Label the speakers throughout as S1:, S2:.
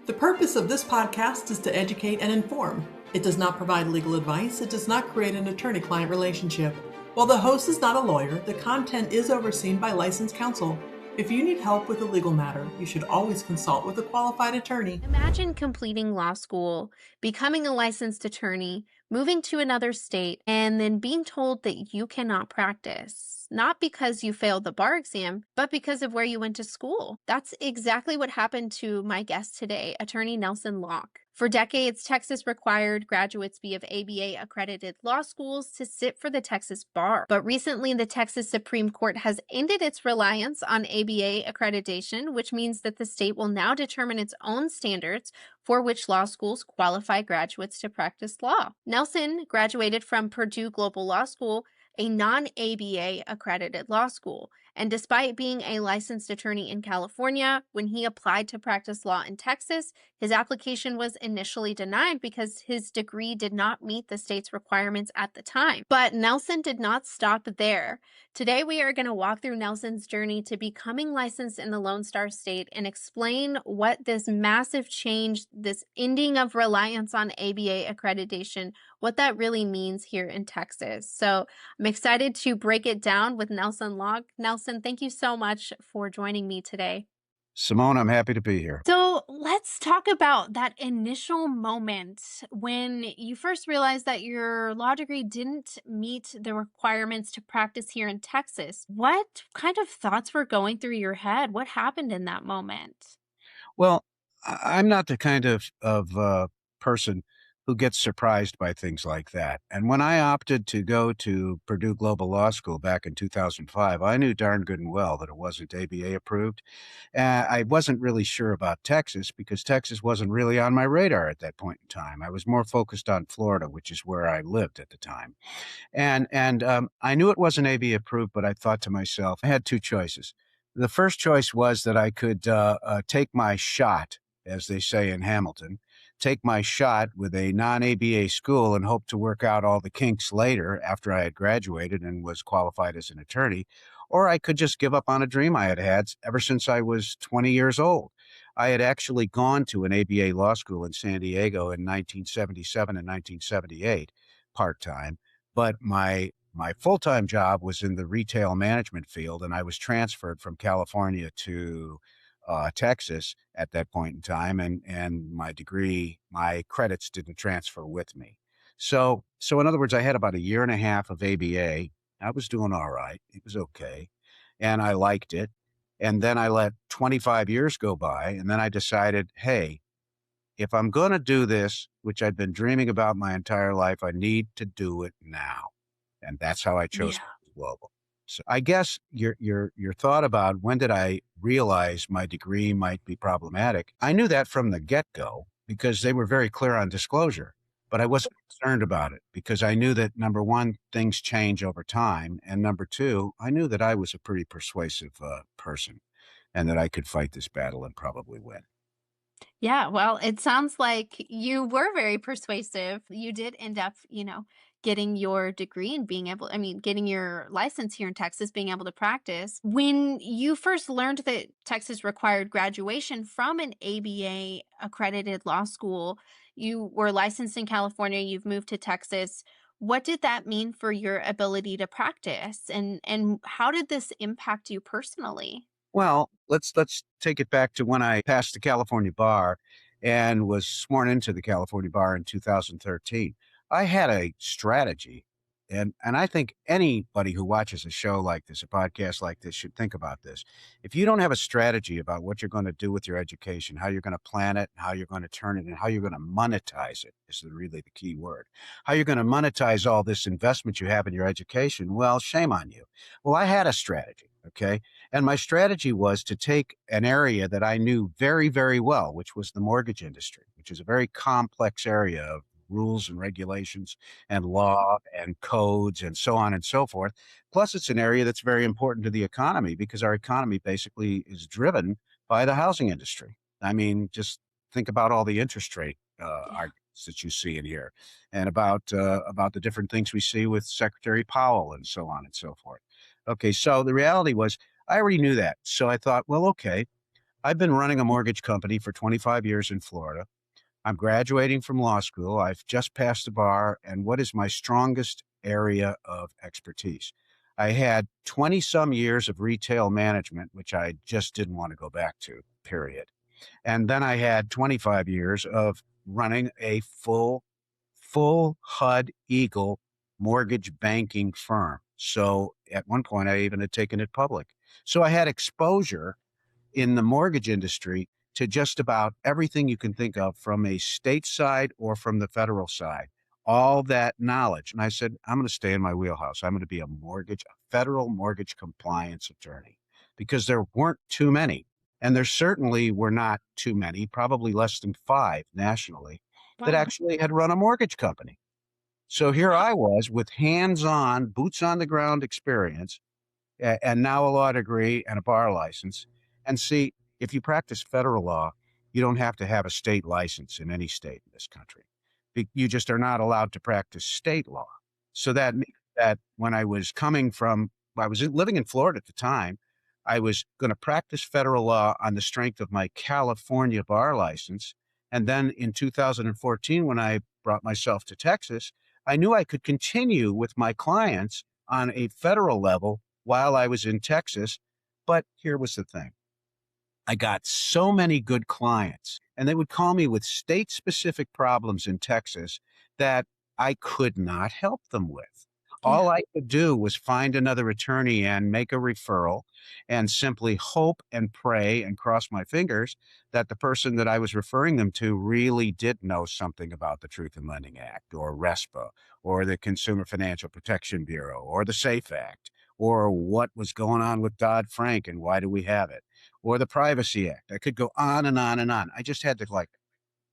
S1: The purpose of this podcast is to educate and inform. It does not provide legal advice. It does not create an attorney-client relationship. While the host is not a lawyer, the content is overseen by licensed counsel. If you need help with a legal matter, you should always consult with a qualified attorney.
S2: Imagine completing law school, becoming a licensed attorney, moving to another state, and then being told that you cannot practice. Not because you failed the bar exam, but because of where you went to school. That's exactly what happened to my guest today, attorney Nelson Locke. For decades, Texas required graduates be of ABA accredited law schools to sit for the Texas bar. But recently, the Texas Supreme Court has ended its reliance on ABA accreditation, which means that the state will now determine its own standards for which law schools qualify graduates to practice law. Nelson graduated from Purdue Global Law School, a non-ABA accredited law school. And despite being a licensed attorney in California, when he applied to practice law in Texas, his application was initially denied because his degree did not meet the state's requirements at the time. But Nelson did not stop there. Today, we are going to walk through Nelson's journey to becoming licensed in the Lone Star State and explain what this massive change, this ending of reliance on ABA accreditation, what that really means here in Texas. So I'm excited to break it down with Nelson Locke. Nelson, thank you so much for joining me today.
S3: Simone, I'm happy to be here.
S2: So let's talk about that initial moment when you first realized that your law degree didn't meet the requirements to practice here in Texas. What kind of thoughts were going through your head? What happened in that moment?
S3: Well, I'm not the kind of person who gets surprised by things like that. And when I opted to go to Purdue Global Law School back in 2005, I knew darn good and well that it wasn't ABA approved. I wasn't really sure about Texas because Texas wasn't really on my radar at that point in time. I was more focused on Florida, which is where I lived at the time. And I knew it wasn't ABA approved, but I thought to myself, I had two choices. The first choice was that I could take my shot, as they say in Hamilton, take my shot with a non-ABA school and hope to work out all the kinks later after I had graduated and was qualified as an attorney, or I could just give up on a dream I had had ever since I was 20 years old. I had actually gone to an ABA law school in San Diego in 1977 and 1978, part-time, but my full-time job was in the retail management field, and I was transferred from California to Texas at that point in time, and my degree, my credits didn't transfer with me. So in other words, I had about a year and a half of ABA. I was doing all right. It was okay. And I liked it. And then I let 25 years go by, and then I decided, hey, if I'm going to do this, which I've been dreaming about my entire life, I need to do it now. And that's how I chose Global. So I guess your thought about when did I realize my degree might be problematic, I knew that from the get-go because they were very clear on disclosure, but I wasn't concerned about it because I knew that, number one, things change over time, and number two, I knew that I was a pretty persuasive person and that I could fight this battle and probably win.
S2: Yeah, well, it sounds like you were very persuasive. You did end up, getting your degree and getting your license here in Texas, being able to practice. When you first learned that Texas required graduation from an ABA accredited law school, you were licensed in California, you've moved to Texas. What did that mean for your ability to practice? And how did this impact you personally?
S3: Well, let's take it back to when I passed the California bar and was sworn into the California bar in 2013. I had a strategy, and I think anybody who watches a show like this, a podcast like this, should think about this. If you don't have a strategy about what you're going to do with your education, how you're going to plan it, how you're going to turn it, and how you're going to monetize it is really the key word. How you're going to monetize all this investment you have in your education, well, shame on you. Well, I had a strategy, okay? And my strategy was to take an area that I knew very, very well, which was the mortgage industry, which is a very complex area of rules and regulations and law and codes and so on and so forth. Plus, it's an area that's very important to the economy because our economy basically is driven by the housing industry. I mean, just think about all the interest rate arguments that you see in here and about the different things we see with Secretary Powell and so on and so forth. Okay, so the reality was I already knew that. So I thought, well, okay, I've been running a mortgage company for 25 years in Florida. I'm graduating from law school. I've just passed the bar. And what is my strongest area of expertise? I had 20 some years of retail management, which I just didn't want to go back to, period. And then I had 25 years of running a full HUD Eagle mortgage banking firm. So at one point, I even had taken it public. So I had exposure in the mortgage industry to just about everything you can think of from a state side or from the federal side, all that knowledge. And I said, I'm going to stay in my wheelhouse. I'm going to be a federal mortgage compliance attorney, because there weren't too many. And there certainly were not too many, probably less than 5 nationally, that
S2: Wow.
S3: actually had run a mortgage company. So here I was with hands-on, boots on the ground experience, and now a law degree and a bar license. And see, if you practice federal law, you don't have to have a state license in any state in this country. You just are not allowed to practice state law. So that means that when I was living in Florida at the time, I was going to practice federal law on the strength of my California bar license. And then in 2014, when I brought myself to Texas, I knew I could continue with my clients on a federal level while I was in Texas. But here was the thing. I got so many good clients, and they would call me with state specific problems in Texas that I could not help them with.
S2: Yeah.
S3: All I could do was find another attorney and make a referral and simply hope and pray and cross my fingers that the person that I was referring them to really did know something about the Truth in Lending Act or RESPA or the Consumer Financial Protection Bureau or the SAFE Act or what was going on with Dodd-Frank and why do we have it, or the Privacy Act. I could go on and on and on. I just had to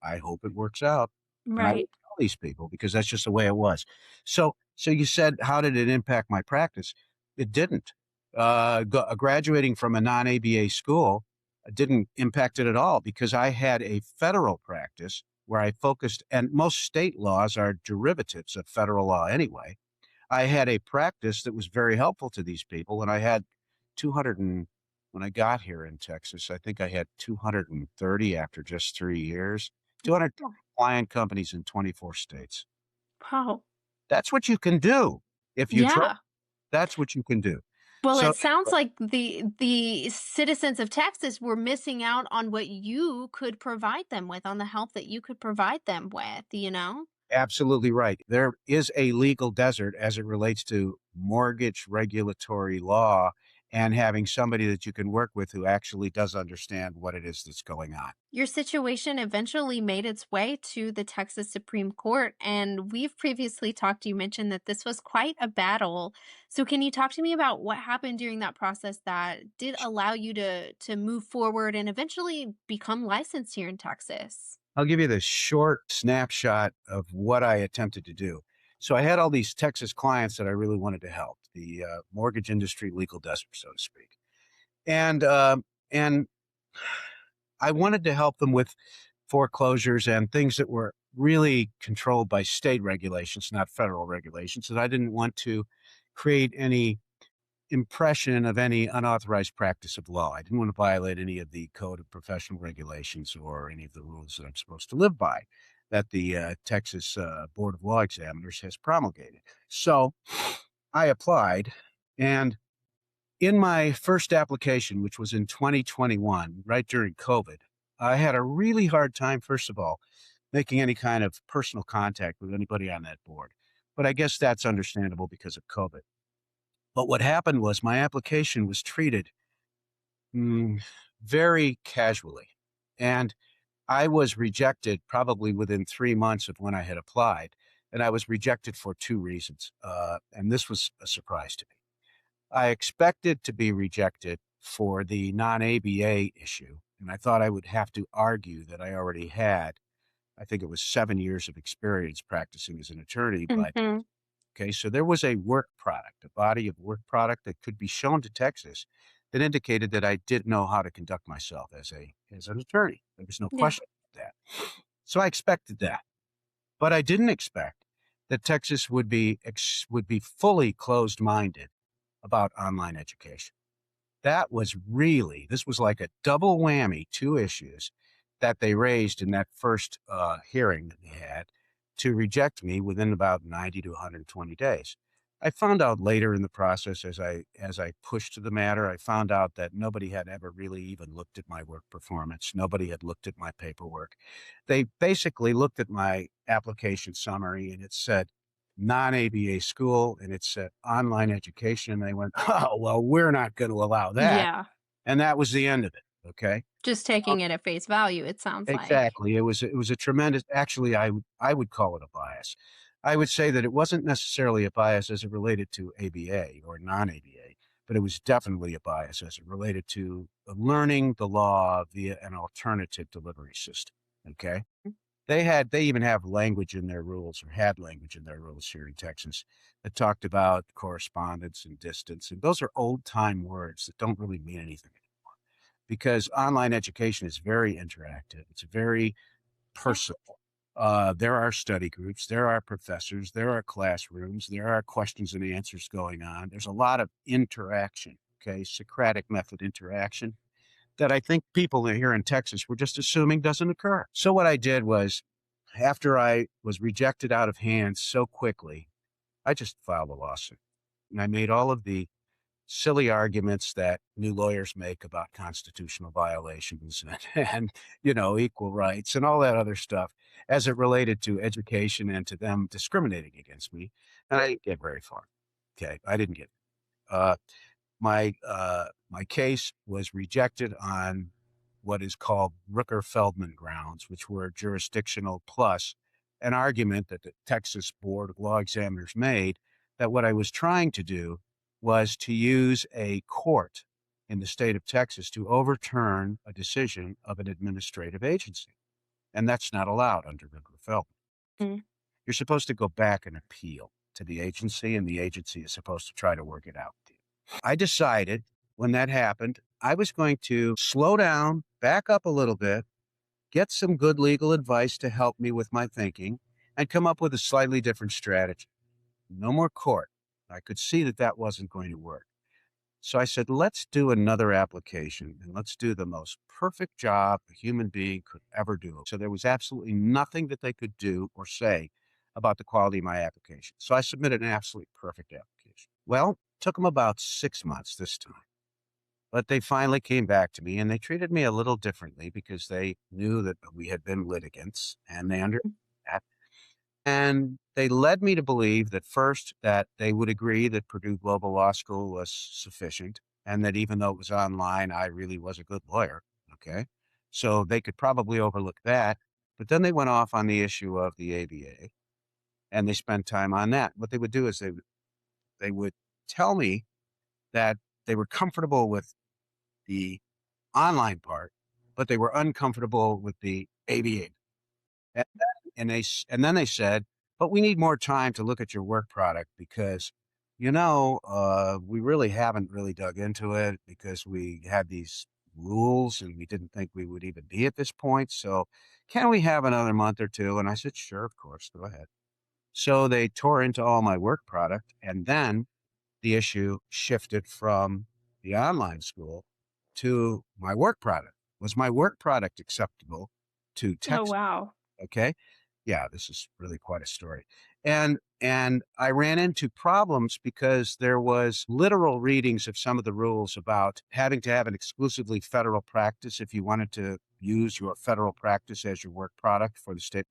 S3: I hope it works out. And I would
S2: Right.
S3: tell these people because that's just the way it was. So you said, how did it impact my practice? It didn't. Graduating from a non-ABA school didn't impact it at all because I had a federal practice where I focused, and most state laws are derivatives of federal law anyway. I had a practice that was very helpful to these people, and I had 200 and when I got here in Texas, I think I had 230 after just 3 years, 200 client companies in 24 states.
S2: Wow.
S3: That's what you can do if you try.
S2: Yeah.
S3: That's what you can do.
S2: Well,
S3: So
S2: it sounds like the citizens of Texas were missing out on what you could provide them with, on the help that you could provide them with, you know?
S3: absolutely right. There is a legal desert as it relates to mortgage regulatory law and having somebody that you can work with who actually does understand what it is that's going on.
S2: Your situation eventually made its way to the Texas Supreme Court, and we've previously talked, you mentioned that this was quite a battle. So can you talk to me about what happened during that process that did allow you to move forward and eventually become licensed here in Texas?
S3: I'll give you the short snapshot of what I attempted to do. So I had all these Texas clients that I really wanted to help, the mortgage industry legal desert, so to speak. And I wanted to help them with foreclosures and things that were really controlled by state regulations, not federal regulations. And I didn't want to create any impression of any unauthorized practice of law. I didn't want to violate any of the Code of Professional Regulations or any of the rules that I'm supposed to live by that the Texas Board of Law Examiners has promulgated. So I applied, and in my first application, which was in 2021, right during COVID, I had a really hard time, first of all, making any kind of personal contact with anybody on that board. But I guess that's understandable because of COVID. But what happened was my application was treated mm, very casually. And I was rejected probably within 3 months of when I had applied. And I was rejected for 2 reasons. And this was a surprise to me. I expected to be rejected for the non-ABA issue. And I thought I would have to argue that I already had, I think it was 7 years of experience practicing as an attorney. But
S2: Hmm.
S3: okay, so there was a work product, a body of work product that could be shown to Texas that indicated that I did know how to conduct myself as an attorney. There was no
S2: Yeah.
S3: question about that. So I expected that, but I didn't expect that Texas would be fully closed-minded about online education. this was like a double whammy, two issues that they raised in that first hearing that they had to reject me within about 90 to 120 days. I found out later in the process, as I pushed the matter, I found out that nobody had ever really even looked at my work performance. Nobody had looked at my paperwork. They basically looked at my application summary, and it said non-ABA school, and it said online education. And they went, "Oh, well, we're not going to allow that."
S2: Yeah.
S3: And that was the end of it. Okay.
S2: Just taking it at face value, it sounds like.
S3: Exactly. It was a tremendous, actually, I would call it a bias. I would say that it wasn't necessarily a bias as it related to ABA or non-ABA, but it was definitely a bias as it related to learning the law via an alternative delivery system. Okay. They even have language in their rules, or had language in their rules here in Texas, that talked about correspondence and distance. And those are old time words that don't really mean anything, because online education is very interactive. It's very
S2: Yeah.
S3: personal. There are study groups, there are professors, there are classrooms, there are questions and answers going on. There's a lot of interaction, okay, Socratic method interaction, that I think people here in Texas were just assuming doesn't occur. So what I did was, after I was rejected out of hand so quickly, I just filed a lawsuit. And I made all of the silly arguments that new lawyers make about constitutional violations and equal rights and all that other stuff as it related to education and to them discriminating against me. And I didn't get very far. Okay. I didn't get, uh, my case was rejected on what is called Rooker-Feldman grounds, which were jurisdictional, plus an argument that the Texas Board of Law Examiners made, that what I was trying to do was to use a court in the state of Texas to overturn a decision of an administrative agency. And that's not allowed under Rooker-Feldman.
S2: Mm.
S3: You're supposed to go back and appeal to the agency, and the agency is supposed to try to work it out with you. I decided when that happened, I was going to slow down, back up a little bit, get some good legal advice to help me with my thinking, and come up with a slightly different strategy. No more court. I could see that that wasn't going to work. So I said, let's do another application, and let's do the most perfect job a human being could ever do. So there was absolutely nothing that they could do or say about the quality of my application. So I submitted an absolutely perfect application. Well, it took them about 6 months this time. But they finally came back to me, and they treated me a little differently because they knew that we had been litigants, and they understood that. And they led me to believe that, first, that they would agree that Purdue Global Law School was sufficient, and that even though it was online, I really was a good lawyer. Okay. So they could probably overlook that. But then they went off on the issue of the ABA, and they spent time on that. What they would do is they would tell me that they were comfortable with the online part, but they were uncomfortable with the ABA. And then they said, but we need more time to look at your work product because, we really haven't really dug into it because we had these rules and we didn't think we would even be at this point. So can we have another month or two? And I said, sure, of course, go ahead. So they tore into all my work product, and then the issue shifted from the online school to my work product. Was my work product acceptable to
S2: Oh,
S3: Texas?
S2: wow.
S3: Okay. Yeah, this is really quite a story. And I ran into problems because there was literal readings of some of the rules about having to have an exclusively federal practice if you wanted to use your federal practice as your work product for the state.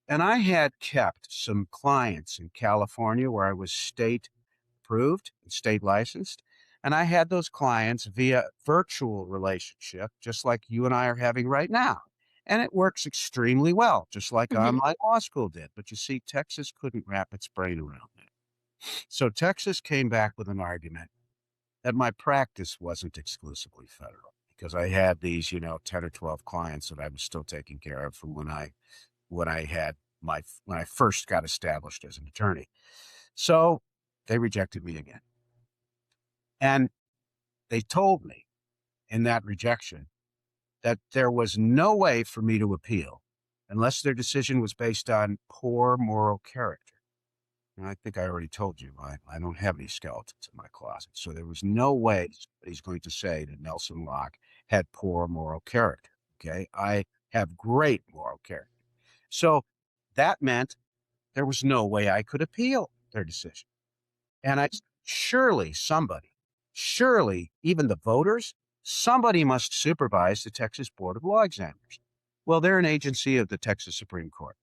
S3: And I had kept some clients in California where I was state approved and state licensed. And I had those clients via virtual relationship, just like you and I are having right now. And it works extremely well, just like
S2: Mhm.
S3: online law school did. But you see, Texas couldn't wrap its brain around it. So Texas came back with an argument that my practice wasn't exclusively federal because I had these, 10 or 12 clients that I was still taking care of from when I first got established as an attorney. So they rejected me again. And they told me in that rejection that there was no way for me to appeal unless their decision was based on poor moral character. And I think I already told you, I don't have any skeletons in my closet. So there was no way somebody's going to say that Nelson Locke had poor moral character. Okay. I have great moral character. So that meant there was no way I could appeal their decision. And surely somebody, surely even the voters, somebody must supervise the Texas Board of Law Examiners. Well, they're an agency of the Texas Supreme Court.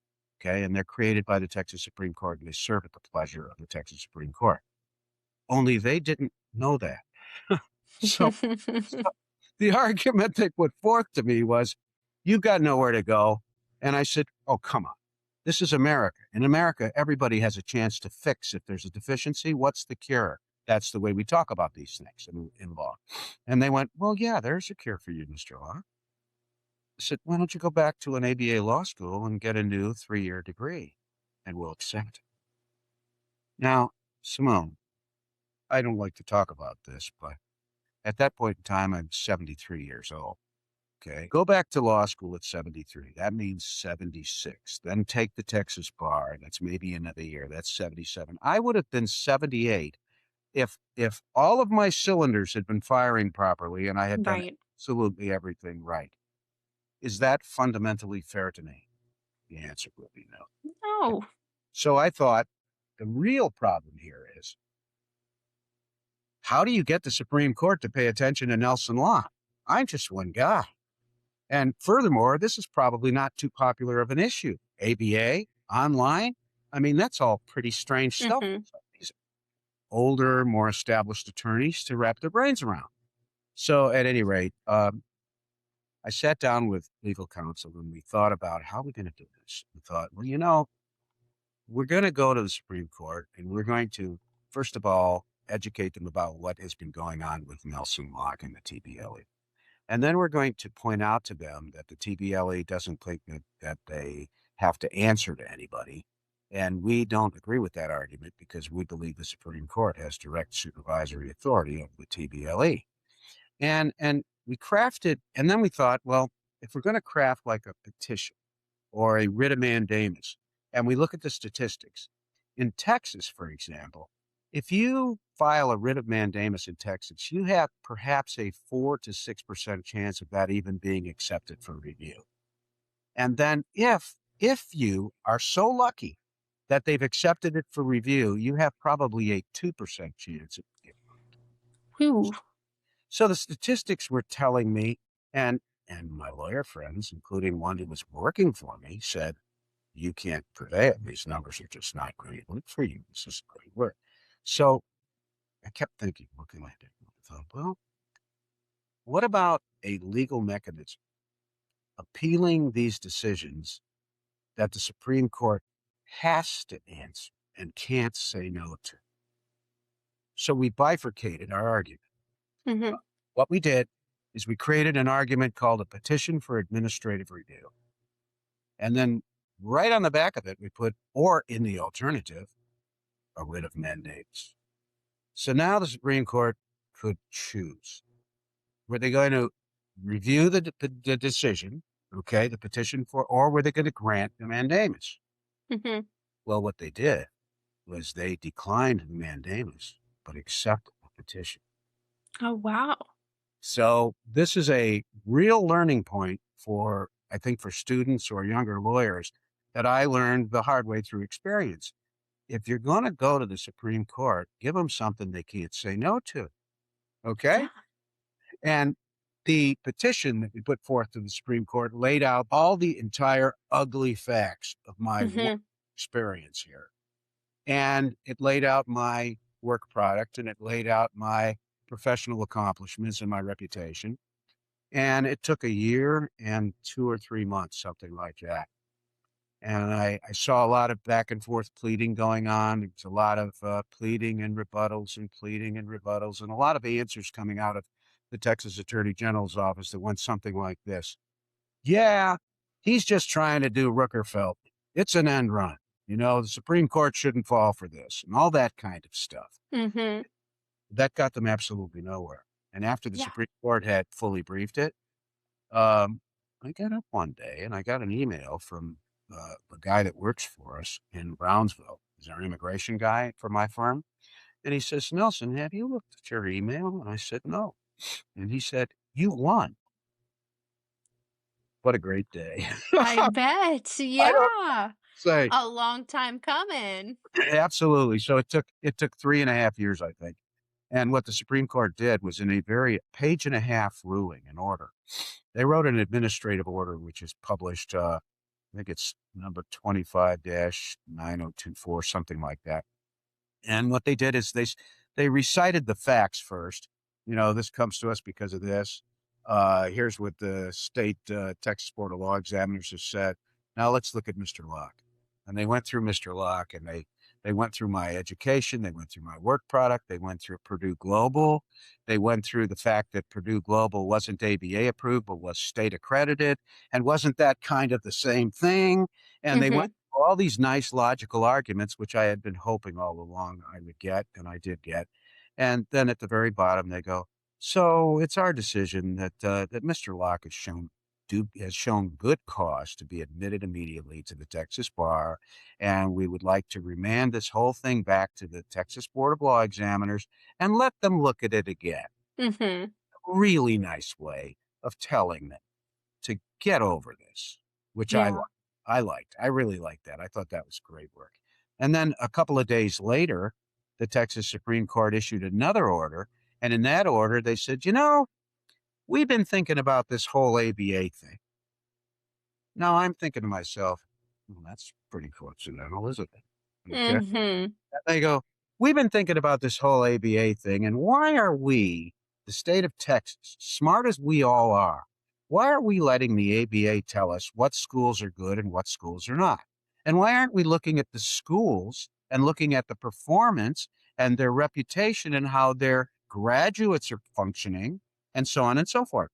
S3: Okay. And they're created by the Texas Supreme Court and they serve at the pleasure of the Texas Supreme Court. Only they didn't know that. so, so the argument they put forth to me was, you've got nowhere to go. And I said, oh, come on. This is America. In America, everybody has a chance to fix if there's a deficiency. What's the cure? That's the way we talk about these things in law. And they went, well, yeah, there's a cure for you, Mr. Law. I said, why don't you go back to an ABA law school and get a new 3-year degree, and we'll accept it. Now, Simone, I don't like to talk about this, but at that point in time, I'm 73 years old. Okay. Go back to law school at 73. That means 76. Then take the Texas bar. That's maybe another year. That's 77. I would have been 78 if all of my cylinders had been firing properly and I had done
S2: Right.
S3: absolutely everything right. Is that fundamentally fair to me? The answer would be no.
S2: No.
S3: So I thought the real problem here is, how do you get the Supreme Court to pay attention to Nelson Locke? I'm just one guy. And furthermore, this is probably not too popular of an issue. ABA, online, I mean, that's all pretty strange stuff.
S2: Mhm.
S3: These older, more established attorneys to wrap their brains around. So at any rate, I sat down with legal counsel and we thought about how we're going to do this. We thought, well, we're going to go to the Supreme Court and we're going to, first of all, educate them about what has been going on with Nelson Locke and the TBLE. And then we're going to point out to them that the TBLE doesn't think that they have to answer to anybody. And we don't agree with that argument because we believe the Supreme Court has direct supervisory authority over the TBLE. And we crafted, and then we thought, well, if we're going to craft like a petition or a writ of mandamus, and we look at the statistics, in Texas, for example, if you file a writ of mandamus in Texas, you have perhaps a 4 to 6% chance of that even being accepted for review. And then if you are so lucky that they've accepted it for review, you have probably a 2% chance of it.
S2: Whew.
S3: So the statistics were telling me, and my lawyer friends, including one who was working for me, said, you can't prevail. These numbers are just not going to work for you. This is going to work. So I kept thinking, what can I do? I thought, well, what about a legal mechanism appealing these decisions that the Supreme Court has to answer and can't say no to? So we bifurcated our argument.
S2: Mhm.
S3: What we did is we created an argument called a petition for administrative review. And then right on the back of it, we put, or in the alternative, a writ of mandamus. So now the Supreme Court could choose. Were they going to review the decision, okay, the petition for, or were they going to grant the mandamus?
S2: Mhm.
S3: Well, what they did was they declined the mandamus, but accepted the petition.
S2: Oh, wow.
S3: So this is a real learning point for, I think, for students or younger lawyers that I learned the hard way through experience. If you're going to go to the Supreme Court, give them something they can't say no to. Okay.
S2: Yeah.
S3: And the petition that we put forth to the Supreme Court laid out all the entire ugly facts of my work
S2: Mhm.
S3: experience here. And it laid out my work product and it laid out my professional accomplishments and my reputation. And it took a year and 2 or 3 months, something like that. And I saw a lot of back and forth pleading going on. There was a lot of pleading and rebuttals and pleading and rebuttals and a lot of answers coming out of the Texas Attorney General's office that went something like this. Yeah, he's just trying to do Rooker-Feldman. It's an end run. The Supreme Court shouldn't fall for this and all that kind of stuff.
S2: Mhm.
S3: That got them absolutely nowhere. And after the
S2: Yeah.
S3: Supreme Court had fully briefed it, I got up one day and I got an email from the guy that works for us in Brownsville. He's our immigration guy for my firm. And he says, Nelson, have you looked at your email? And I said, no. And he said, you won. What a great day.
S2: I bet.
S3: I don't
S2: Yeah.
S3: say.
S2: A long time coming.
S3: Absolutely. So it took 3.5 years, I think. And what the Supreme Court did was in a very page and a half ruling and order. They wrote an administrative order, which is published, I think it's number 25-9024, something like that. And what they did is they recited the facts first. This comes to us because of this. Here's what the state Texas Board of Law Examiners have said. Now let's look at Mr. Locke. And they went through Mr. Locke, and they went through my education. They went through my work product. They went through Purdue Global. They went through the fact that Purdue Global wasn't ABA approved, but was state accredited. And wasn't that kind of the same thing? And they went through all these nice logical arguments, which I had been hoping all along I would get, and I did get. And then at the very bottom, they go, so it's our decision that Mr. Locke has shown good cause to be admitted immediately to the Texas bar, and we would like to remand this whole thing back to the Texas Board of Law Examiners and let them look at it again.
S2: Mm-hmm.
S3: Really nice way of telling them to get over this, which
S2: Yeah.
S3: I liked. I really liked that. I thought that was great work. And then a couple of days later, the Texas Supreme Court issued another order, and in that order, they said, we've been thinking about this whole ABA thing. Now I'm thinking to myself, well, that's pretty coincidental, isn't it? Okay.
S2: Mm-hmm.
S3: And they go, we've been thinking about this whole ABA thing, and why are we, the state of Texas, smart as we all are, why are we letting the ABA tell us what schools are good and what schools are not? And why aren't we looking at the schools and looking at the performance and their reputation and how their graduates are functioning and so on and so forth?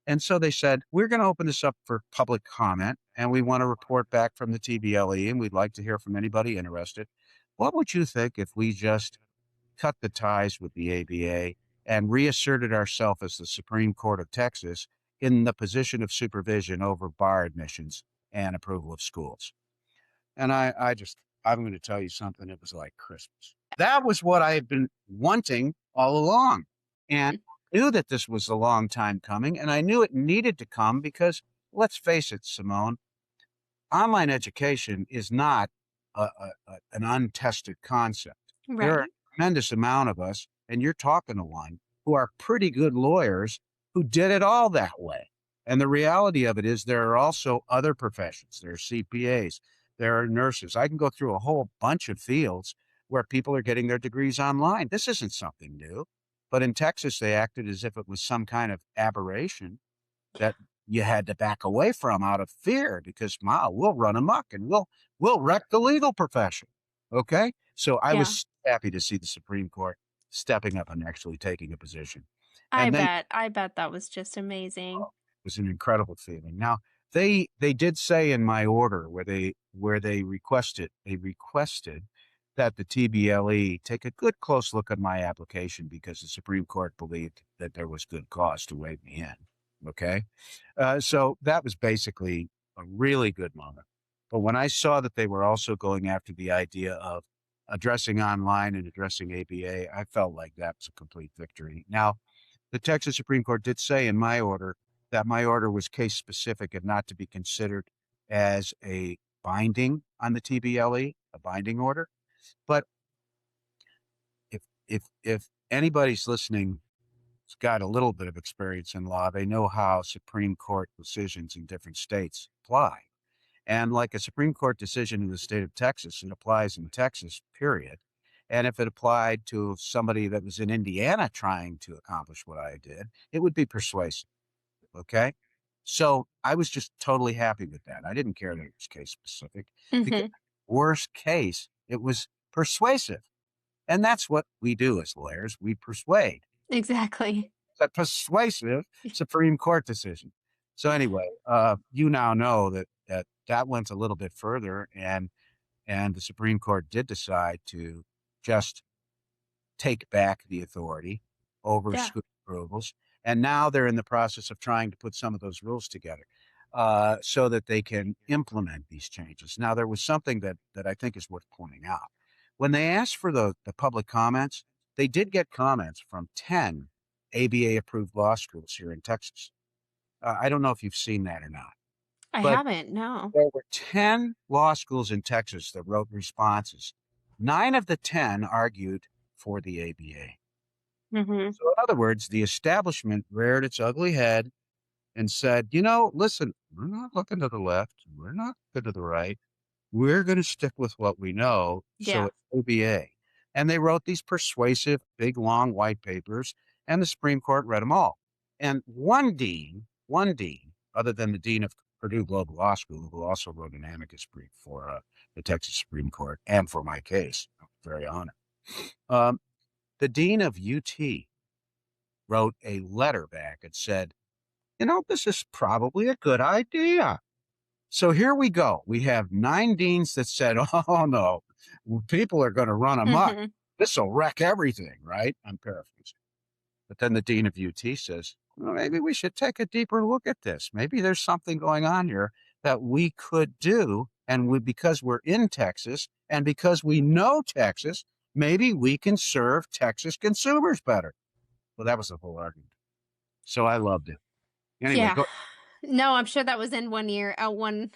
S3: And so they said, we're going to open this up for public comment, and we want to report back from the TBLE, and we'd like to hear from anybody interested. What would you think if we just cut the ties with the ABA and reasserted ourselves as the Supreme Court of Texas in the position of supervision over bar admissions and approval of schools? And I'm going to tell you something. It was like Christmas. That was what I had been wanting all along. And I knew that this was a long time coming, and I knew it needed to come because, let's face it, Simone, online education is not an untested concept. There are
S2: Right.
S3: a tremendous amount of us, and you're talking to one, who are pretty good lawyers who did it all that way. And the reality of it is there are also other professions. There are CPAs, there are nurses. I can go through a whole bunch of fields where people are getting their degrees online. This isn't something new. But in Texas, they acted as if it was some kind of aberration that you had to back away from out of fear because, we'll run amok and we'll wreck the legal profession. Okay? So I
S2: Yeah.
S3: was happy to see the Supreme Court stepping up and actually taking a position.
S2: I
S3: And then
S2: bet. I bet that was just amazing.
S3: it was an incredible feeling. Now, they did say in my order where they requested that the TBLE take a good close look at my application because the Supreme Court believed that there was good cause to waive me in. Okay. So that was basically a really good moment. But when I saw that they were also going after the idea of addressing online and addressing ABA, I felt like that was a complete victory. Now, the Texas Supreme Court did say in my order that my order was case specific and not to be considered as a binding on the TBLE, a binding order. But if anybody's listening has got a little bit of experience in law, they know how Supreme Court decisions in different states apply. And like a Supreme Court decision in the state of Texas, it applies in Texas, period. And if it applied to somebody that was in Indiana trying to accomplish what I did, it would be persuasive. Okay. So I was just totally happy with that. I didn't care that it was case specific because
S2: Mm-hmm.
S3: worst case, it was persuasive. And that's what we do as lawyers. We persuade.
S2: Exactly.
S3: It's a persuasive Supreme Court decision. So anyway, you now know that went a little bit further, and the Supreme Court did decide to just take back the authority over
S2: Yeah.
S3: school approvals. And now they're in the process of trying to put some of those rules together so that they can implement these changes. Now, there was something that I think is worth pointing out. When they asked for the public comments, they did get comments from 10 ABA-approved law schools here in Texas. I don't know if you've seen that or not,
S2: I
S3: but
S2: haven't, no.
S3: there were 10 law schools in Texas that wrote responses. 9 of the 10 argued for the ABA.
S2: Mhm.
S3: So in other words, the establishment reared its ugly head and said, listen, we're not looking to the left. We're not looking to the right. We're going to stick with what we know. So
S2: Yeah.
S3: it's ABA. And they wrote these persuasive, big, long white papers, and the Supreme Court read them all. And one dean, other than the dean of Purdue Global Law School, who also wrote an amicus brief for the Texas Supreme Court and for my case, I'm very honored. The dean of UT wrote a letter back and said, this is probably a good idea. So here we go. We have 9 deans that said, oh, no, people are going to run amok.
S2: Mhm.
S3: This will wreck everything, right? I'm paraphrasing. But then the dean of UT says, well, maybe we should take a deeper look at this. Maybe there's something going on here that we could do. And because we're in Texas and because we know Texas, maybe we can serve Texas consumers better. Well, that was the whole argument. So I loved it. Anyway,
S2: Yeah.
S3: go.
S2: No, I'm sure that was in one ear, out one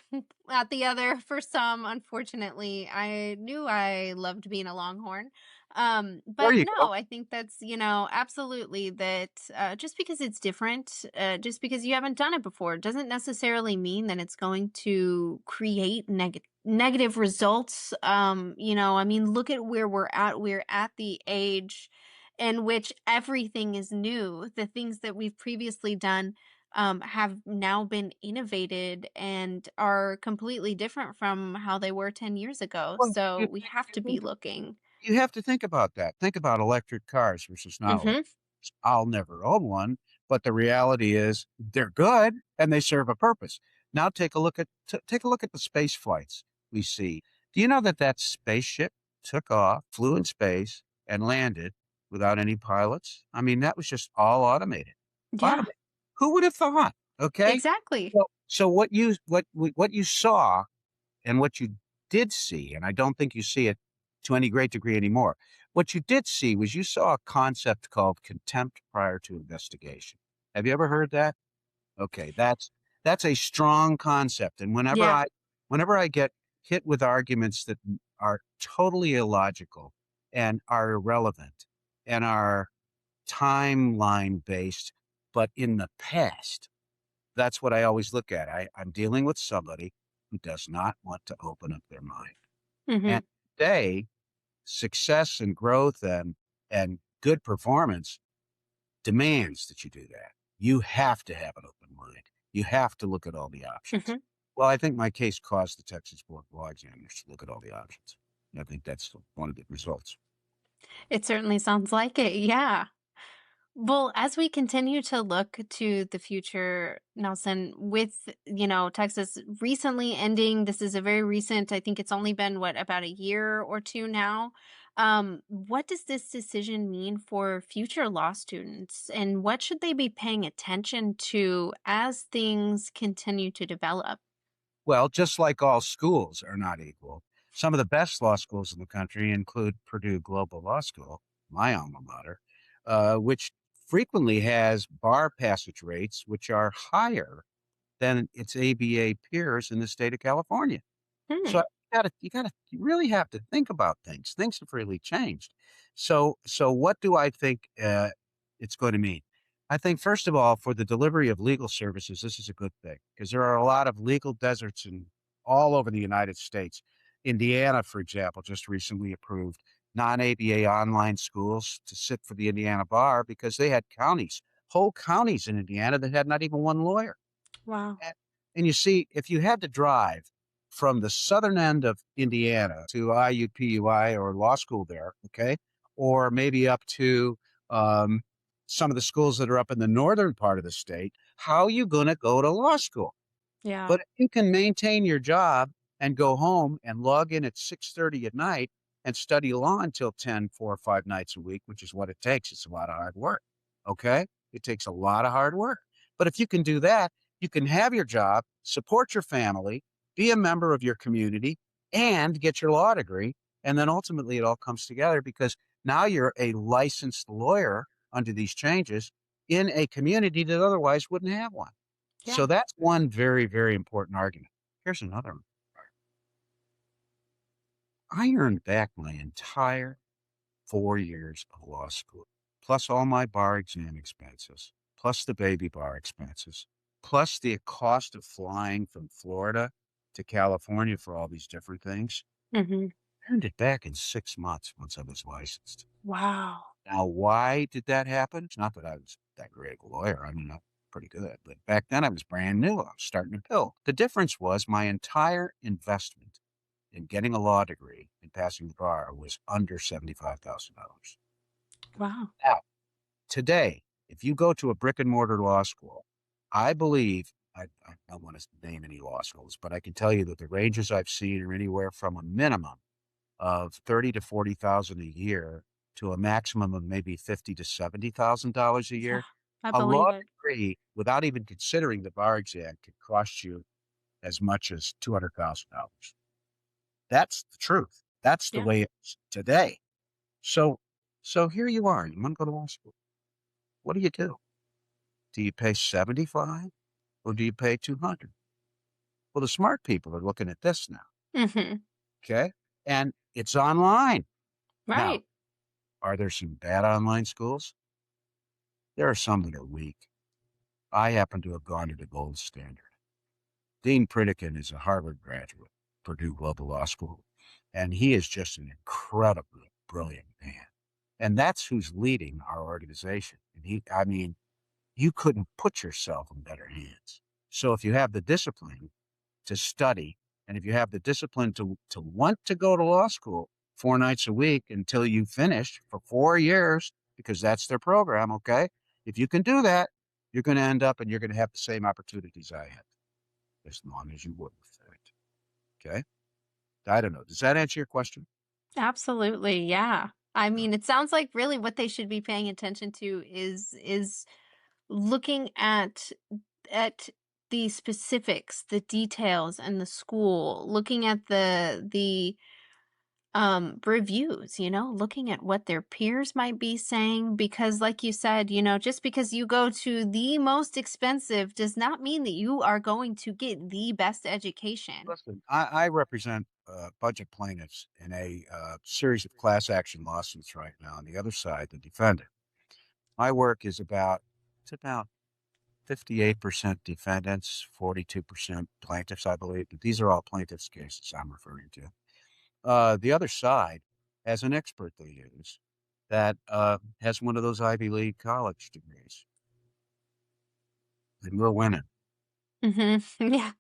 S2: out the other for some, unfortunately. I knew I loved being a Longhorn.
S3: There
S2: But
S3: you go.
S2: no, I think that's, absolutely that just because it's different, just because you haven't done it before, doesn't necessarily mean that it's going to create negative results. I mean, look at where we're at. We're at the age in which everything is new. The things that we've previously done have now been innovated and are completely different from how they were 10 years ago.
S3: Well,
S2: So we have to be looking.
S3: you have to think about that. Think about electric cars versus not electric.
S2: Hmm.
S3: I'll never own one, but the reality is they're good and they serve a purpose. Now take a look at the space flights we see. Do you know that spaceship took off, flew in space, and landed without any pilots? I mean, that was just all automated.
S2: Yeah,
S3: Automated. Who would have thought? Okay.
S2: exactly.
S3: So what you saw and what you did see, and I don't think you see it to any great degree anymore. What you did see was you saw a concept called contempt prior to investigation. Have you ever heard that? Okay, that's a strong concept. And
S2: Yeah.
S3: whenever I get hit with arguments that are totally illogical and are irrelevant and are timeline based, but in the past, that's what I always look at. I'm dealing with somebody who does not want to open up their mind.
S2: Hmm.
S3: And today, success and growth and good performance demands that you do that. You have to have an open mind. You have to look at all the options.
S2: Hmm.
S3: Well, I think my case caused the Texas Board of Law Examiners to look at all the options. I think that's one of the results.
S2: It certainly sounds like it. Yeah. Well, as we continue to look to the future, Nelson, with, Texas recently ending, this is a very recent, I think it's only been about a year or two now. What does this decision mean for future law students and what should they be paying attention to as things continue to develop?
S3: Well, just like all schools are not equal, some of the best law schools in the country include Purdue Global Law School, my alma mater, which frequently has bar passage rates which are higher than its ABA peers in the state of California.
S2: Hmm.
S3: So you really have to think about things. Things have really changed. So what do I think it's going to mean? I think first of all, for the delivery of legal services, this is a good thing because there are a lot of legal deserts in all over the United States. Indiana, for example, just recently approved non-ABA online schools to sit for the Indiana bar because they had whole counties in Indiana that had not even one lawyer.
S2: Wow.
S3: And and you see, if you had to drive from the southern end of Indiana to IUPUI or law school there, okay, or maybe up to um, some of the schools that are up in the northern part of the state, how are you going to go to law school?
S2: Yeah.
S3: But if you can maintain your job and go home and log in at 6:30 at night and study law until 10, 4 or 5 nights a week, which is what it takes. It's a lot of hard work. Okay. It takes a lot of hard work. But if you can do that, you can have your job, support your family, be a member of your community, and get your law degree And then ultimately it all comes together because now you're a licensed lawyer under these changes in a community that otherwise wouldn't have one.
S2: Yeah.
S3: So that's one very, very important argument. Here's another one. I earned back my entire 4 years of law school, plus all my bar exam expenses, plus the baby bar expenses, plus the cost of flying from Florida to California for all these different things.
S2: Hmm.
S3: I earned it back in 6 months once I was licensed.
S2: Wow.
S3: Now, why did that happen? It's not that I was that great a lawyer. I mean, I'm pretty good, but back then I was brand new. I was starting to build. The difference was my entire investment in getting a law degree and passing the bar was under $75,000.
S2: Wow.
S3: Now, today, if you go to a brick and mortar law school, I believe, I don't want to name any law schools, but I can tell you that the ranges I've seen are anywhere from a minimum of 30 to 40,000 a year to a maximum of maybe 50 to $70,000 a
S2: Yeah,
S3: year.
S2: I
S3: A
S2: believe
S3: law
S2: it.
S3: degree, without even considering the bar exam, could cost you as much as $200,000. That's the truth. That's the
S2: Yeah.
S3: way it's today. So, so here you are. You want to go to law school. What do you do? Do you pay 75 or do you pay 200? Well, the smart people are looking at this now.
S2: Hmm.
S3: Okay. And it's online. Now,
S2: Right.
S3: are there some bad online schools? There are some that are weak. I happen to have gone to the gold standard. Dean Pritikin is a Harvard graduate, Purdue Global Law School, and he is just an incredibly brilliant man. And that's who's leading our organization. And I mean, you couldn't put yourself in better hands. So if you have the discipline to study, and if you have the discipline to want to go to law school 4 nights a week until you finish for 4 years, because that's their program, okay? If you can do that, you're going to end up and you're going to have the same opportunities I had, as long as you work for it. Okay. I don't know. Does that answer your question?
S2: Absolutely. Yeah. I mean, it sounds like really what they should be paying attention to is looking at the specifics, the details and the school, looking at the reviews, looking at what their peers might be saying, because like you said, just because you go to the most expensive does not mean that you are going to get the best education.
S3: Listen, I represent a bunch of plaintiffs in a series of class action lawsuits right now. On the other side, the defendant. My work is it's about 58% defendants, 42% plaintiffs, I believe. But these are all plaintiffs' cases I'm referring to. The other side has an expert they use that has one of those Ivy League college degrees, and we're winning.
S2: Hmm. Yeah,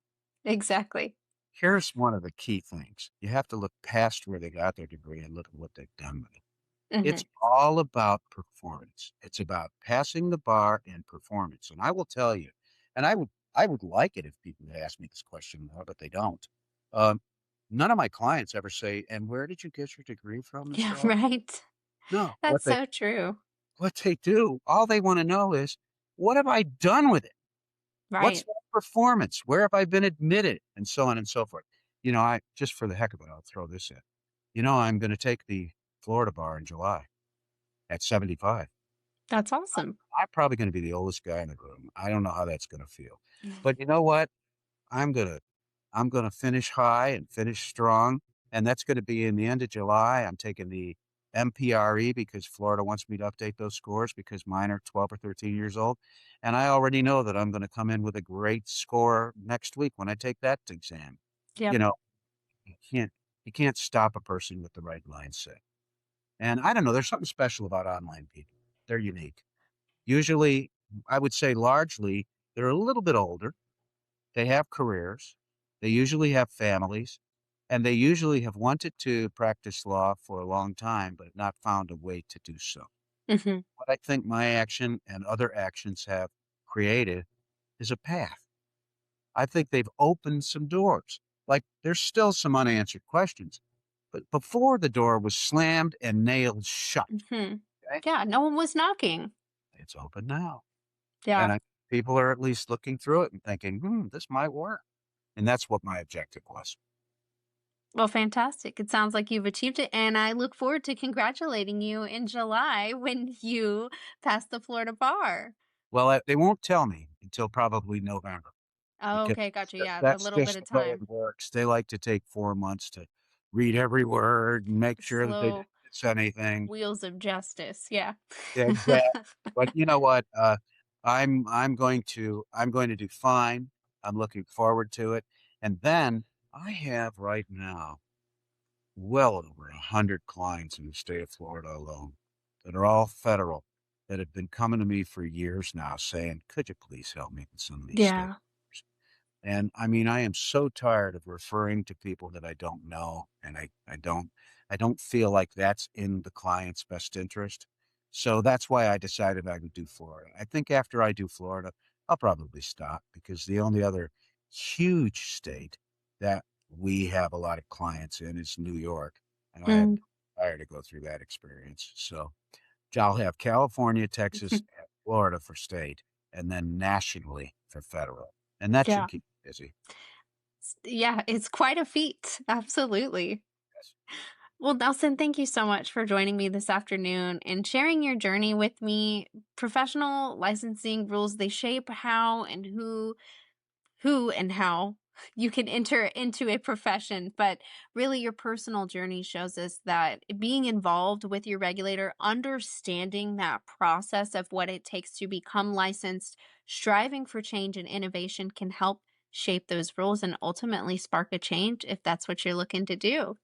S2: exactly.
S3: Here's one of the key things. You have to look past where they got their degree and look at what they've done with it.
S2: Hmm.
S3: It's all about performance. It's about passing the bar and performance. And I will tell you, and I would like it if people would ask me this question more, but they don't. Um, None of my clients ever say, "And where did you get your degree from,
S2: Yeah,
S3: Mr. Locke?"
S2: right.
S3: No.
S2: That's so true.
S3: What they do, all they want to know is, what have I done with it? What's
S2: Right.
S3: my performance? Where have I been admitted? And so on and so forth. I just for the heck of it, I'll throw this in. I'm going to take the Florida bar in July at 75.
S2: That's awesome.
S3: I'm probably going to be the oldest guy in the room. I don't know how that's going to feel, but you know what? I'm gonna I'm gonna finish high and finish strong, and that's going to be in the end of July. I'm taking the MPRE because Florida wants me to update those scores because mine are 12 or 13 years old, and I already know that I'm going to come in with a great score next week when I take that exam. You
S2: Yep.
S3: know, you can't you can't stop a person with the right mindset. And I don't know, there's something special about online people. They're unique. Usually, I would say largely, they're a little bit older. They have careers. They usually have families, and they usually have wanted to practice law for a long time, but not found a way to do so.
S2: Hmm.
S3: What I think my action and other actions have created is a path. I think they've opened some doors. Like there's still some unanswered questions, but before the door was slammed and nailed shut,
S2: Hmm.
S3: okay,
S2: Yeah, no one was knocking.
S3: it's open now.
S2: Yeah.
S3: And people are at least looking through it and thinking, this might work. And that's what my objective was.
S2: Well, fantastic. It sounds like you've achieved it, and I look forward to congratulating you in July when you pass the Florida bar.
S3: Well, they won't tell me until probably November
S2: Oh,
S3: because
S2: okay, gotcha. Yeah, a
S3: that's
S2: little bit
S3: just
S2: of
S3: the way
S2: time.
S3: it works. They like to take 4 months to read every word and make sure that they didn't
S2: Slow
S3: miss anything.
S2: wheels of justice. Yeah.
S3: Yeah, exactly. But you know what? I'm going to do fine. I'm looking forward to it. And then I have right now well over 100 clients in the state of Florida alone that are all federal that have been coming to me for years now saying, "Could you please help me with some of these state?"
S2: Yeah.
S3: And I mean, I am so tired of referring to people that I don't know, and I don't feel like that's in the client's best interest. So that's why I decided I would do Florida. I think after I do Florida, I'll probably stop because the only other huge state that we have a lot of clients in is New York, and I have
S2: Mm,
S3: no desire to go through that experience. So I'll have California, Texas, and Florida for state, and then nationally for federal, and that should
S2: yeah.
S3: keep me busy.
S2: Yeah, it's quite a feat. Absolutely.
S3: Yes.
S2: Well, Nelson, thank you so much for joining me this afternoon and sharing your journey with me. Professional licensing rules, they shape how and who and how you can enter into a profession, but really your personal journey shows us that being involved with your regulator, understanding that process of what it takes to become licensed, striving for change and innovation can help shape those rules and ultimately spark a change if that's what you're looking to do.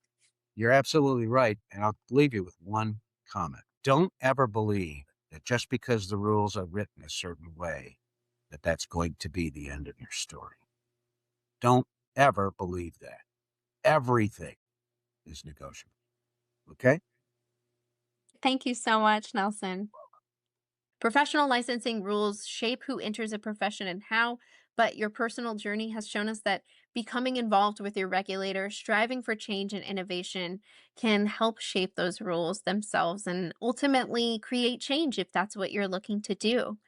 S3: You're absolutely right, and I'll leave you with one comment. Don't ever believe that just because the rules are written a certain way, that that's going to be the end of your story. Don't ever believe that. Everything is negotiable. Okay?
S2: Thank you so much, Nelson. Professional licensing rules shape who enters a profession and how, but your personal journey has shown us that becoming involved with your regulator, striving for change and innovation can help shape those rules themselves and ultimately create change if that's what you're looking to do.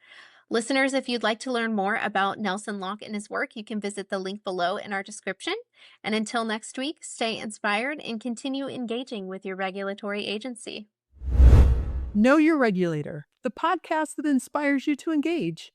S2: Listeners, if you'd like to learn more about Nelson Locke and his work, you can visit the link below in our description. And until next week, stay inspired and continue engaging with your regulatory agency.
S1: Know Your Regulator, the podcast that inspires you to engage.